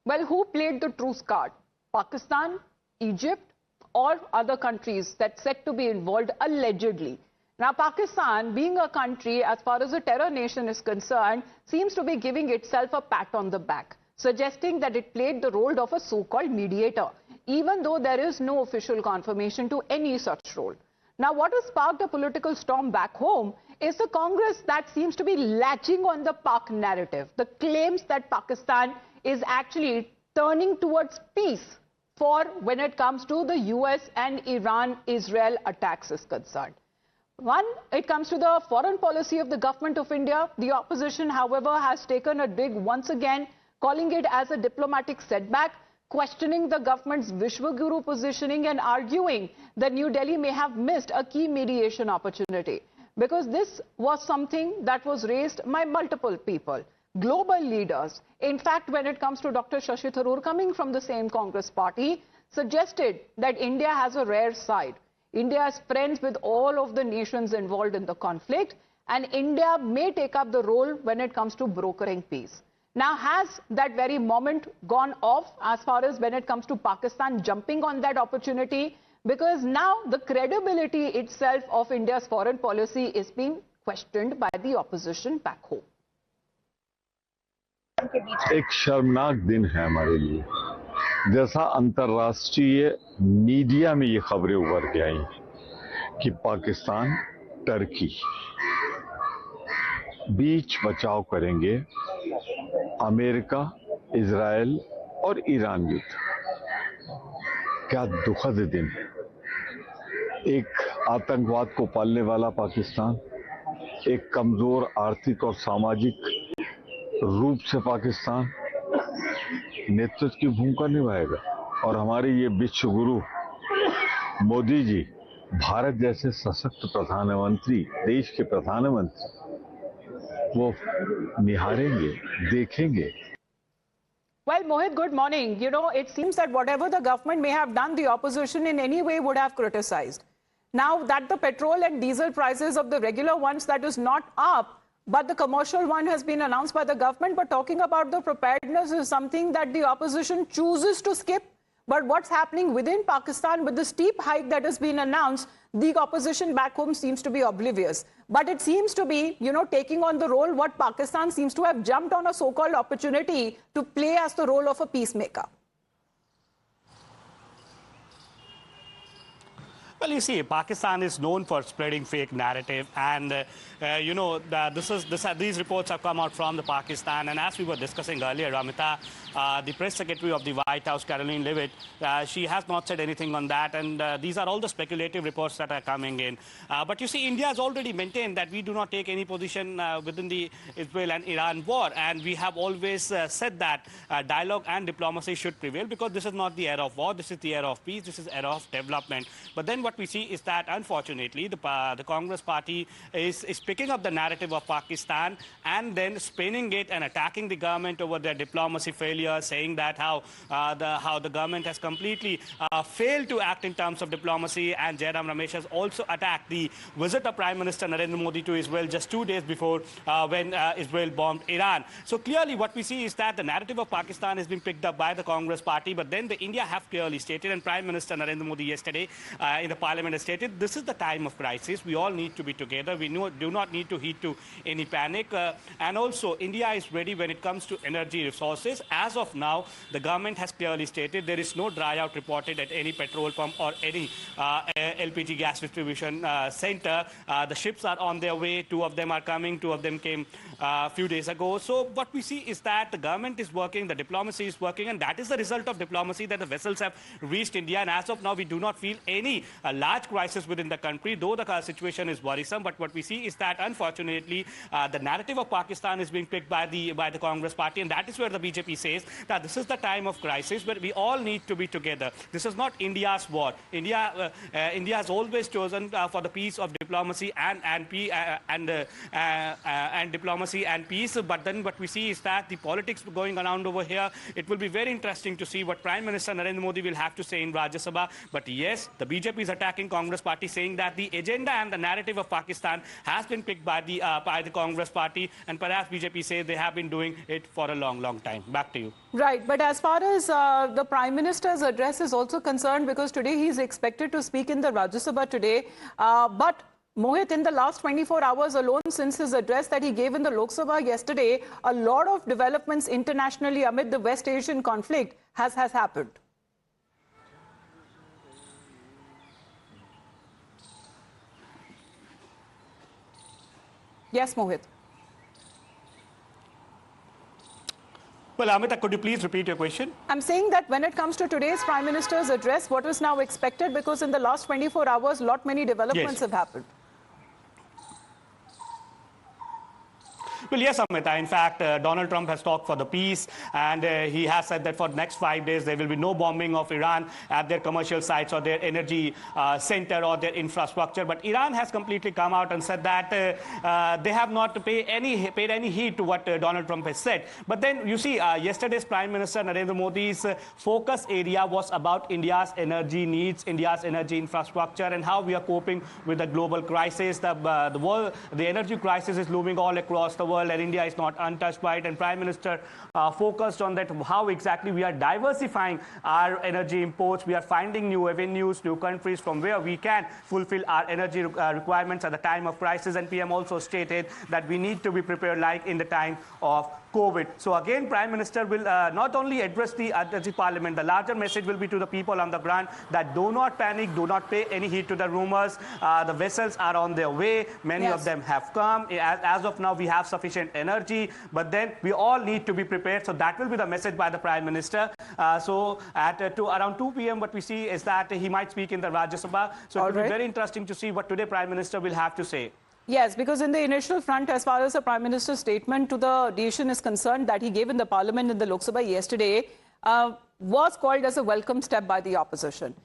Well, who played the truce card? Pakistan, Egypt, or other countries that said to be involved allegedly? Now, Pakistan, being a country, as far as a terror nation is concerned, seems to be giving itself a pat on the back, suggesting that it played the role of a so-called mediator, even though there is no official confirmation to any such role. Now, what has sparked a political storm back home is the Congress that seems to be latching on the Pak narrative, the claims that Pakistan is actually turning towards peace for when it comes to the US and Iran-Israel attacks is concerned. One, it comes to the foreign policy of the government of India. The opposition, however, has taken a dig once again, calling it as a diplomatic setback, questioning the government's Vishwaguru positioning and arguing that New Delhi may have missed a key mediation opportunity. Because this was something that was raised by multiple people, global leaders. In fact, when it comes to Dr. Shashi Tharoor, coming from the same Congress party, suggested that India has a rare side. India is friends with all of the nations involved in the conflict, and India may take up the role when it comes to brokering peace. Now, has that very moment gone off as far as when it comes to Pakistan jumping on that opportunity? Because now the credibility itself of India's foreign policy is being questioned by the opposition back home. एक शर्मनाक दिन है हमारे लिए, जैसा अंतर्राष्ट्रीय media में ये खबरें उभर के आई कि पाकिस्तान टर्की बीच बचाव करेंगे अमेरिका, इजराइल और ईरान युद्ध। क्या दुखद दिन है। एक आतंकवाद को पालने वाला पाकिस्तान, एक कमजोर आर्थिक और सामाजिक रूप से पाकिस्तान नेतृत्व की भूमिका निभाएगा, और हमारे ये विश्व गुरु मोदी जी भारत जैसे सशक्त प्रधानमंत्री, देश के प्रधानमंत्री, वो निहारेंगे, देखेंगे। Well, Mohit, good morning. You know, it seems that whatever the government may have done, the opposition in any way would have criticized. Now that the petrol and diesel prices of the regular ones, that is not up, but the commercial one has been announced by the government. But talking about the preparedness is something that the opposition chooses to skip. But what's happening within Pakistan with the steep hike that has been announced, the opposition back home seems to be oblivious. But it seems to be, you know, taking on the role what Pakistan seems to have jumped on a so-called opportunity to play as the role of a peacemaker. Well, you see, Pakistan is known for spreading fake narrative, and you know, these reports have come out from the Pakistan. And as we were discussing earlier, Ramita, the press secretary of the White House, Caroline Leavitt, she has not said anything on that, and these are all the speculative reports that are coming in. But you see, India has already maintained that we do not take any position within the Israel and Iran war, and we have always said that dialogue and diplomacy should prevail, because this is not the era of war, this is the era of peace, this is the era of development. But then what we see is that, unfortunately, the Congress party is picking up the narrative of Pakistan and then spinning it and attacking the government over their diplomacy failure, saying that how the government has completely failed to act in terms of diplomacy. And Jairam Ramesh has also attacked the visit of Prime Minister Narendra Modi to Israel just 2 days before when Israel bombed Iran. So clearly what we see is that the narrative of Pakistan has been picked up by the Congress party, but then the India have clearly stated, and Prime Minister Narendra Modi yesterday in the Parliament has stated, this is the time of crisis. We all need to be together. We do not need to heed to any panic. And also, India is ready when it comes to energy resources. As of now, the government has clearly stated there is no dry out reported at any petrol pump or any LPG gas distribution center. The ships are on their way. 2 of them are coming. 2 of them came a few days ago. So what we see is that the government is working, the diplomacy is working, and that is the result of diplomacy, that the vessels have reached India. And as of now, we do not feel any large crisis within the country, though the situation is worrisome. But what we see is that, unfortunately, the narrative of Pakistan is being picked by the Congress party, and that is where the BJP says that this is the time of crisis where we all need to be together. This is not India's war. India has always chosen for the peace of diplomacy and diplomacy and peace. But then what we see is that the politics going around over here, it will be very interesting to see what Prime Minister Narendra Modi will have to say in Rajya Sabha. But yes, the BJP is attacking Congress party, saying that the agenda and the narrative of Pakistan has been picked by the Congress party, and perhaps BJP say they have been doing it for a long, long time. Back to you. Right, but as far as the Prime Minister's address is also concerned, because today he's expected to speak in the Rajya Sabha today, but Mohit, in the last 24 hours alone since his address that he gave in the Lok Sabha yesterday, a lot of developments internationally amid the West Asian conflict has happened. Yes, Mohit. Well, Amita, could you please repeat your question? I'm saying that when it comes to today's Prime Minister's address, what is now expected, because in the last 24 hours, many developments have happened. Well, yes, Amita. In fact, Donald Trump has talked for the peace, and he has said that for the next 5 days, there will be no bombing of Iran at their commercial sites or their energy center or their infrastructure. But Iran has completely come out and said that they have not paid any heed to what Donald Trump has said. But then, you see, yesterday's Prime Minister Narendra Modi's focus area was about India's energy needs, India's energy infrastructure, and how we are coping with the global crisis. The energy crisis is looming all across the world, and India is not untouched by it. And Prime Minister focused on that, how exactly we are diversifying our energy imports. We are finding new avenues, new countries from where we can fulfill our energy requirements at the time of crisis. And PM also stated that we need to be prepared like in the time of COVID. So again, Prime Minister will not only address the Parliament, the larger message will be to the people on the ground that do not panic, do not pay any heed to the rumors. The vessels are on their way. Many of them have come. As of now, we have sufficient energy, but then we all need to be prepared. So that will be the message by the Prime Minister. So at around 2 p.m., what we see is that he might speak in the Rajya Sabha. So it will be very interesting to see what today Prime Minister will have to say. Yes, because in the initial front, as far as the Prime Minister's statement to the nation is concerned that he gave in the Parliament in the Lok Sabha yesterday, was called as a welcome step by the opposition.